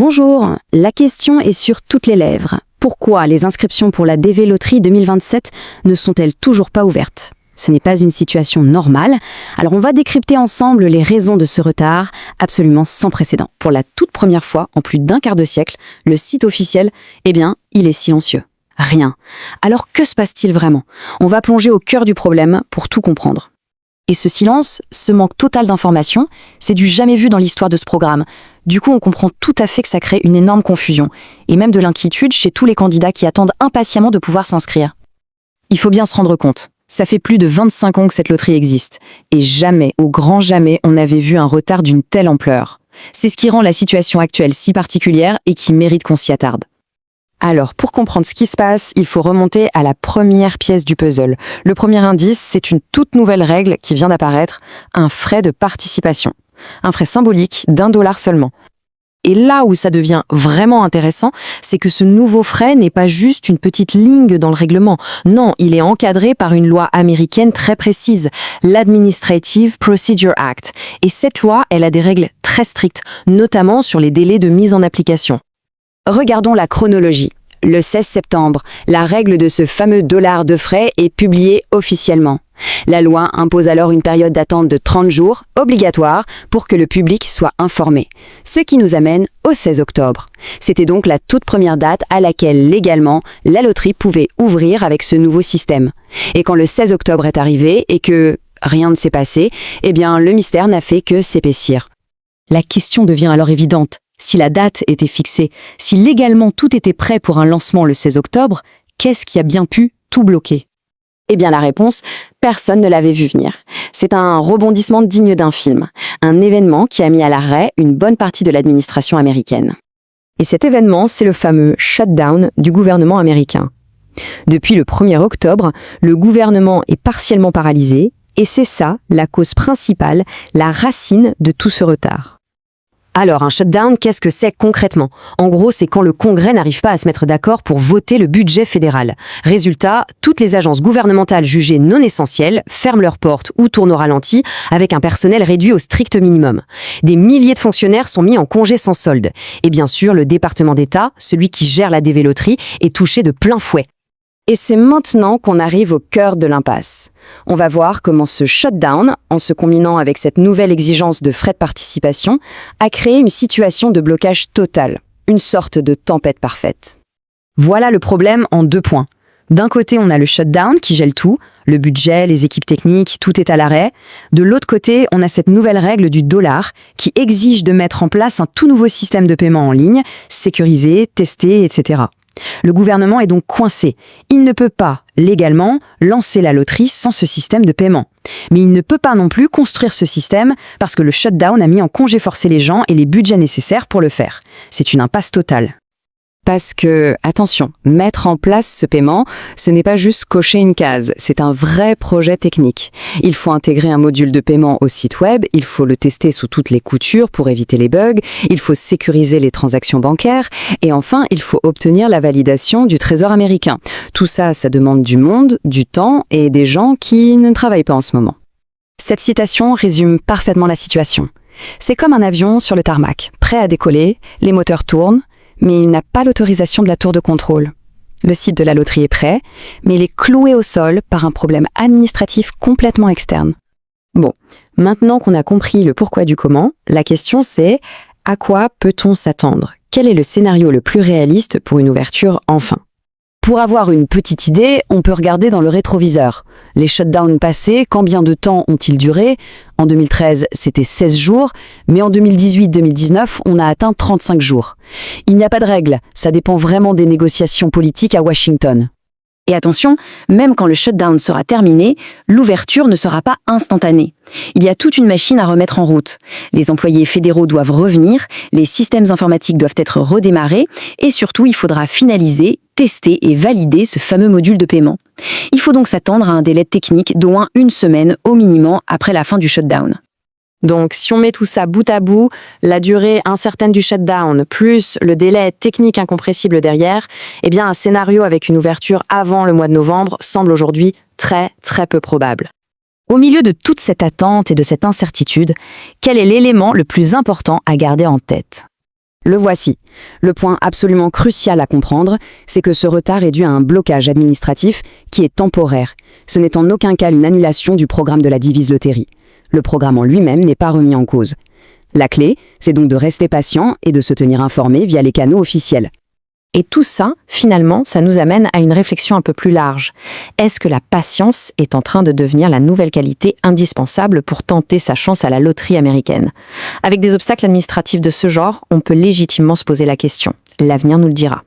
Bonjour, la question est sur toutes les lèvres. Pourquoi les inscriptions pour la DV Loterie 2027 ne sont-elles toujours pas ouvertes? Ce n'est pas une situation normale, alors on va décrypter ensemble les raisons de ce retard absolument sans précédent. Pour la toute première fois en plus d'un quart de siècle, le site officiel, il est silencieux. Rien. Alors que se passe-t-il vraiment? On va plonger au cœur du problème pour tout comprendre. Et ce silence, ce manque total d'informations, c'est du jamais vu dans l'histoire de ce programme. Du coup, on comprend tout à fait que ça crée une énorme confusion, et même de l'inquiétude chez tous les candidats qui attendent impatiemment de pouvoir s'inscrire. Il faut bien se rendre compte, ça fait plus de 25 ans que cette loterie existe, et jamais, au grand jamais, on n'avait vu un retard d'une telle ampleur. C'est ce qui rend la situation actuelle si particulière et qui mérite qu'on s'y attarde. Alors, pour comprendre ce qui se passe, il faut remonter à la première pièce du puzzle. Le premier indice, c'est une toute nouvelle règle qui vient d'apparaître, un frais de participation. Un frais symbolique d'1 $ seulement. Et là où ça devient vraiment intéressant, c'est que ce nouveau frais n'est pas juste une petite ligne dans le règlement. Non, il est encadré par une loi américaine très précise, l'Administrative Procedure Act. Et cette loi, elle a des règles très strictes, notamment sur les délais de mise en application. Regardons la chronologie. Le 16 septembre, la règle de ce fameux dollar de frais est publiée officiellement. La loi impose alors une période d'attente de 30 jours, obligatoire, pour que le public soit informé. Ce qui nous amène au 16 octobre. C'était donc la toute première date à laquelle, légalement, la loterie pouvait ouvrir avec ce nouveau système. Et quand le 16 octobre est arrivé et que rien ne s'est passé, le mystère n'a fait que s'épaissir. La question devient alors évidente. Si la date était fixée, si légalement tout était prêt pour un lancement le 16 octobre, qu'est-ce qui a bien pu tout bloquer? La réponse, personne ne l'avait vu venir. C'est un rebondissement digne d'un film, un événement qui a mis à l'arrêt une bonne partie de l'administration américaine. Et cet événement, c'est le fameux shutdown du gouvernement américain. Depuis le 1er octobre, le gouvernement est partiellement paralysé, et c'est ça la cause principale, la racine de tout ce retard. Alors, un shutdown, qu'est-ce que c'est concrètement? En gros, c'est quand le Congrès n'arrive pas à se mettre d'accord pour voter le budget fédéral. Résultat, toutes les agences gouvernementales jugées non essentielles ferment leurs portes ou tournent au ralenti avec un personnel réduit au strict minimum. Des milliers de fonctionnaires sont mis en congé sans solde. Et bien sûr, le département d'État, celui qui gère la DV Loterie, est touché de plein fouet. Et c'est maintenant qu'on arrive au cœur de l'impasse. On va voir comment ce shutdown, en se combinant avec cette nouvelle exigence de frais de participation, a créé une situation de blocage total, une sorte de tempête parfaite. Voilà le problème en 2 points. D'un côté, on a le shutdown qui gèle tout, le budget, les équipes techniques, tout est à l'arrêt. De l'autre côté, on a cette nouvelle règle du dollar qui exige de mettre en place un tout nouveau système de paiement en ligne, sécurisé, testé, etc. Le gouvernement est donc coincé. Il ne peut pas, légalement, lancer la loterie sans ce système de paiement. Mais il ne peut pas non plus construire ce système parce que le shutdown a mis en congé forcé les gens et les budgets nécessaires pour le faire. C'est une impasse totale. Parce que, attention, mettre en place ce paiement, ce n'est pas juste cocher une case, c'est un vrai projet technique. Il faut intégrer un module de paiement au site web, il faut le tester sous toutes les coutures pour éviter les bugs, il faut sécuriser les transactions bancaires, et enfin, il faut obtenir la validation du Trésor américain. Tout ça, ça demande du monde, du temps et des gens qui ne travaillent pas en ce moment. Cette citation résume parfaitement la situation. C'est comme un avion sur le tarmac, prêt à décoller, les moteurs tournent, mais il n'a pas l'autorisation de la tour de contrôle. Le site de la loterie est prêt, mais il est cloué au sol par un problème administratif complètement externe. Bon, maintenant qu'on a compris le pourquoi du comment, la question c'est à quoi peut-on s'attendre? Quel est le scénario le plus réaliste pour une ouverture enfin? Pour avoir une petite idée, on peut regarder dans le rétroviseur. Les shutdowns passés, combien de temps ont-ils duré? En 2013, c'était 16 jours, mais en 2018-2019, on a atteint 35 jours. Il n'y a pas de règle, ça dépend vraiment des négociations politiques à Washington. Et attention, même quand le shutdown sera terminé, l'ouverture ne sera pas instantanée. Il y a toute une machine à remettre en route. Les employés fédéraux doivent revenir, les systèmes informatiques doivent être redémarrés, et surtout, il faudra finaliser, tester et valider ce fameux module de paiement. Il faut donc s'attendre à un délai technique d'au moins 1 semaine au minimum après la fin du shutdown. Donc, si on met tout ça bout à bout, la durée incertaine du shutdown, plus le délai technique incompressible derrière, un scénario avec une ouverture avant le mois de novembre semble aujourd'hui très, très peu probable. Au milieu de toute cette attente et de cette incertitude, quel est l'élément le plus important à garder en tête? Le voici. Le point absolument crucial à comprendre, c'est que ce retard est dû à un blocage administratif qui est temporaire. Ce n'est en aucun cas une annulation du programme de la Divise Loterie. Le programme en lui-même n'est pas remis en cause. La clé, c'est donc de rester patient et de se tenir informé via les canaux officiels. Et tout ça, finalement, ça nous amène à une réflexion un peu plus large. Est-ce que la patience est en train de devenir la nouvelle qualité indispensable pour tenter sa chance à la loterie américaine? Avec des obstacles administratifs de ce genre, on peut légitimement se poser la question. L'avenir nous le dira.